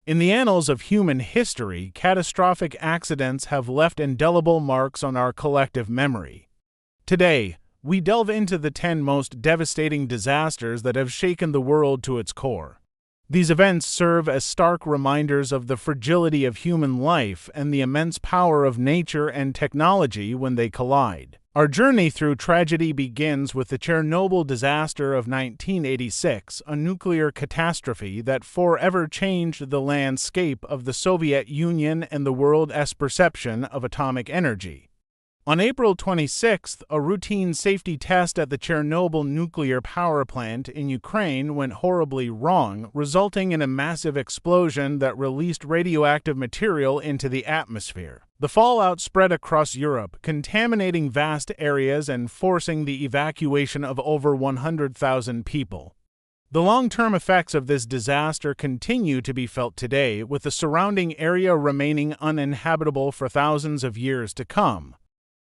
In the annals of human history, catastrophic accidents have left indelible marks on our collective memory. Today, we delve into the 10 most devastating disasters that have shaken the world to its core. These events serve as stark reminders of the fragility of human life and the immense power of nature and technology when they collide. Our journey through tragedy begins with the Chernobyl disaster of 1986, a nuclear catastrophe that forever changed the landscape of the Soviet Union and the world's perception of atomic energy. On April 26, a routine safety test at the Chernobyl nuclear power plant in Ukraine went horribly wrong, resulting in a massive explosion that released radioactive material into the atmosphere. The fallout spread across Europe, contaminating vast areas and forcing the evacuation of over 100,000 people. The long-term effects of this disaster continue to be felt today, with the surrounding area remaining uninhabitable for thousands of years to come.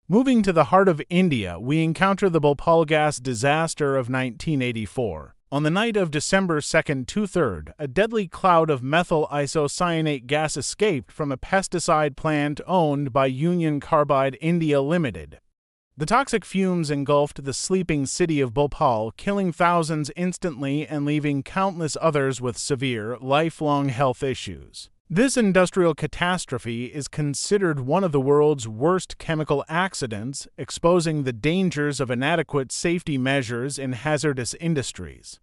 Moving to the heart of India, we encounter the Bhopal gas disaster of 1984. On the night of December 2nd, 2/3, a deadly cloud of methyl isocyanate gas escaped from a pesticide plant owned by Union Carbide India Limited. The toxic fumes engulfed the sleeping city of Bhopal, killing thousands instantly and leaving countless others with severe, lifelong health issues. This industrial catastrophe is considered one of the world's worst chemical accidents, exposing the dangers of inadequate safety measures in hazardous industries.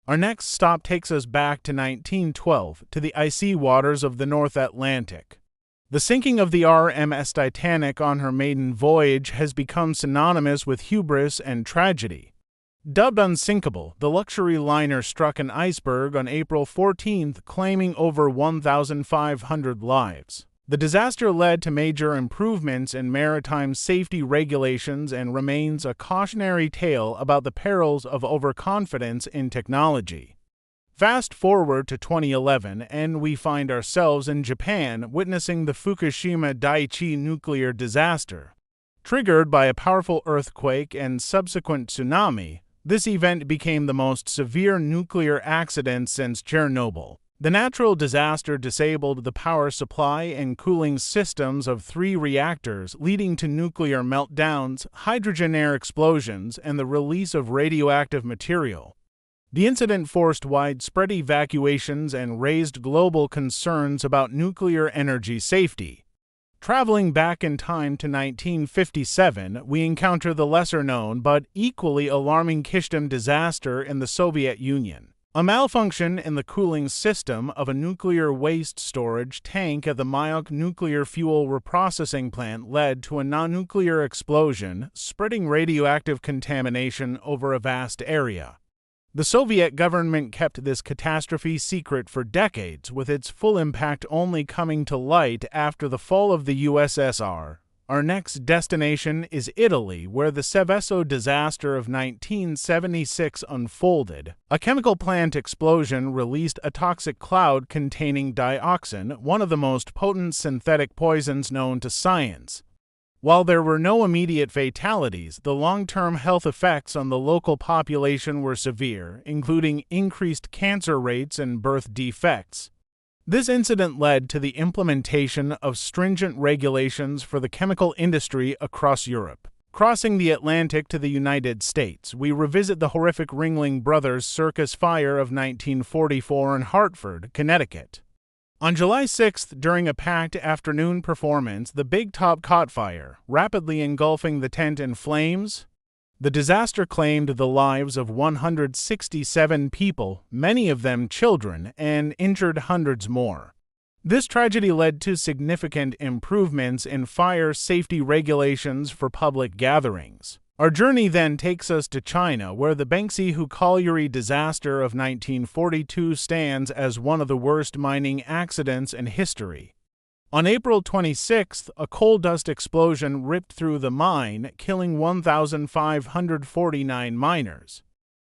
Our next stop takes us back to 1912, to the icy waters of the North Atlantic. The sinking of the RMS Titanic on her maiden voyage has become synonymous with hubris and tragedy. Dubbed unsinkable, the luxury liner struck an iceberg on April 14th, claiming over 1,500 lives. The disaster led to major improvements in maritime safety regulations and remains a cautionary tale about the perils of overconfidence in technology. Fast forward to 2011, and we find ourselves in Japan witnessing the Fukushima Daiichi nuclear disaster. Triggered by a powerful earthquake and subsequent tsunami, this event became the most severe nuclear accident since Chernobyl. The natural disaster disabled the power supply and cooling systems of 3 reactors, leading to nuclear meltdowns, hydrogen air explosions, and the release of radioactive material. The incident forced widespread evacuations and raised global concerns about nuclear energy safety. Traveling back in time to 1957, we encounter the lesser-known but equally alarming Kyshtym disaster in the Soviet Union. A malfunction in the cooling system of a nuclear waste storage tank at the Mayak nuclear fuel reprocessing plant led to a non-nuclear explosion, spreading radioactive contamination over a vast area. The Soviet government kept this catastrophe secret for decades, with its full impact only coming to light after the fall of the USSR. Our next destination is Italy, where the Seveso disaster of 1976 unfolded. A chemical plant explosion released a toxic cloud containing dioxin, one of the most potent synthetic poisons known to science. While there were no immediate fatalities, the long-term health effects on the local population were severe, including increased cancer rates and birth defects. This incident led to the implementation of stringent regulations for the chemical industry across Europe. Crossing the Atlantic to the United States, we revisit the horrific Ringling Brothers circus fire of 1944 in Hartford, Connecticut. On July 6th, during a packed afternoon performance, the Big Top caught fire, rapidly engulfing the tent in flames. The disaster claimed the lives of 167 people, many of them children, and injured hundreds more. This tragedy led to significant improvements in fire safety regulations for public gatherings. Our journey then takes us to China, where the Bengzi-Hu colliery disaster of 1942 stands as one of the worst mining accidents in history. On April 26th, a coal dust explosion ripped through the mine, killing 1,549 miners.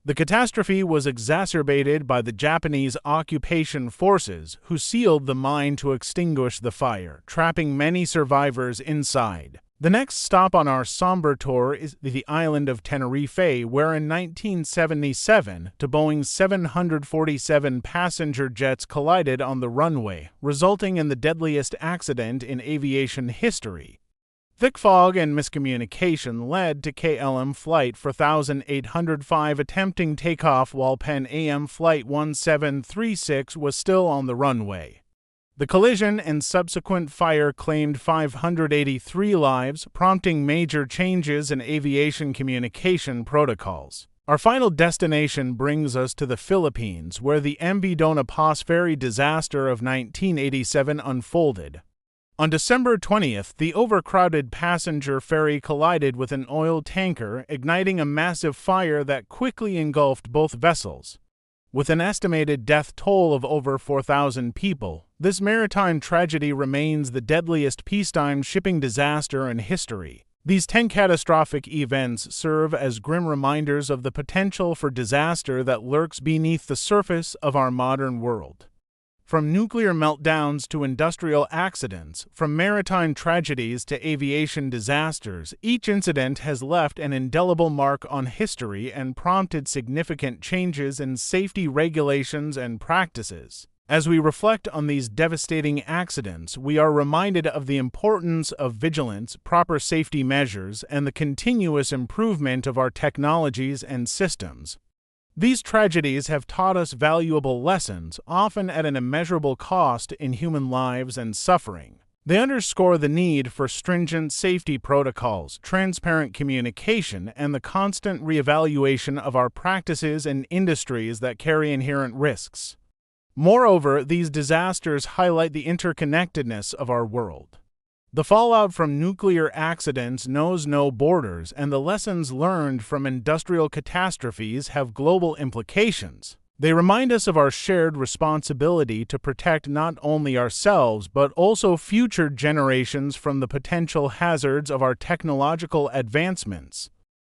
The catastrophe was exacerbated by the Japanese occupation forces, who sealed the mine to extinguish the fire, trapping many survivors inside. The next stop on our somber tour is the island of Tenerife, where in 1977, two Boeing 747 passenger jets collided on the runway, resulting in the deadliest accident in aviation history. Thick fog and miscommunication led to KLM Flight 4805 attempting takeoff while Pan Am Flight 1736 was still on the runway. The collision and subsequent fire claimed 583 lives, prompting major changes in aviation communication protocols. Our final destination brings us to the Philippines, where the MV Dona Paz ferry disaster of 1987 unfolded. On December 20th, the overcrowded passenger ferry collided with an oil tanker, igniting a massive fire that quickly engulfed both vessels. With an estimated death toll of over 4,000 people, this maritime tragedy remains the deadliest peacetime shipping disaster in history. These 10 catastrophic events serve as grim reminders of the potential for disaster that lurks beneath the surface of our modern world. From nuclear meltdowns to industrial accidents, from maritime tragedies to aviation disasters, each incident has left an indelible mark on history and prompted significant changes in safety regulations and practices. As we reflect on these devastating accidents, we are reminded of the importance of vigilance, proper safety measures, and the continuous improvement of our technologies and systems. These tragedies have taught us valuable lessons, often at an immeasurable cost in human lives and suffering. They underscore the need for stringent safety protocols, transparent communication, and the constant reevaluation of our practices in industries that carry inherent risks. Moreover, these disasters highlight the interconnectedness of our world. The fallout from nuclear accidents knows no borders, and the lessons learned from industrial catastrophes have global implications. They remind us of our shared responsibility to protect not only ourselves but also future generations from the potential hazards of our technological advancements.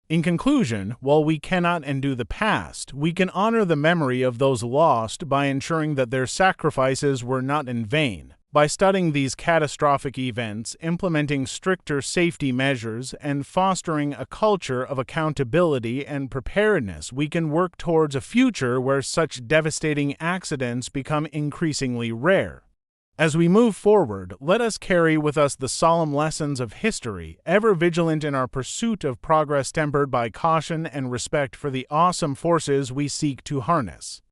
In conclusion, while we cannot undo the past, we can honor the memory of those lost by ensuring that their sacrifices were not in vain. By studying these catastrophic events, implementing stricter safety measures, and fostering a culture of accountability and preparedness, we can work towards a future where such devastating accidents become increasingly rare. As we move forward, let us carry with us the solemn lessons of history, ever vigilant in our pursuit of progress tempered by caution and respect for the awesome forces we seek to harness.